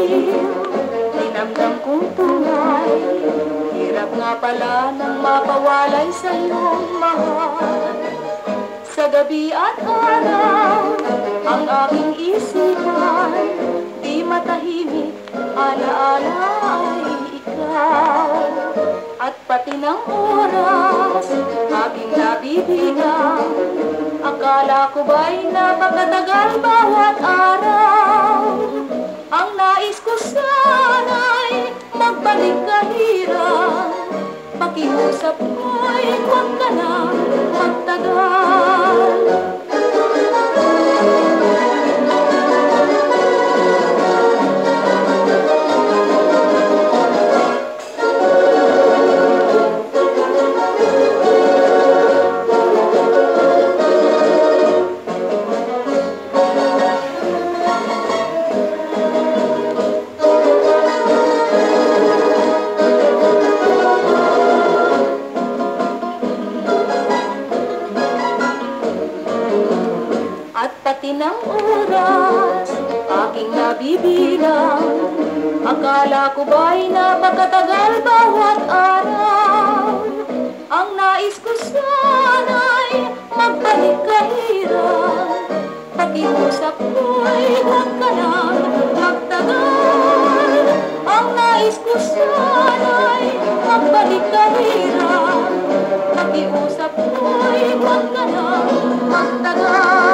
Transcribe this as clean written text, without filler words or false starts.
baliw, dinamdam kong tunay. Hirap nga pala nang mapawalay sa iyong mahal. Sa gabi at araw, ang aking isipan, di matahimik, alaala ay ikaw. At pati ng oras, aking nabibilang, akala ko ba'y napakatagal bawat araw. Ang nais ko sana'y magbalik kahirap, pakiusap ko'y huwag ka nang magtagal. At pati ng oras, aking nabibilang, akala ko ba'y napakatagal bawat araw. Ang nais ko sana'y magbalik kahirap, pakiusap ko'y huwag ka nang magtagal. Ang nais ko sana'y magbalik kahirap, pakiusap ko'y huwag ka nang magtagal.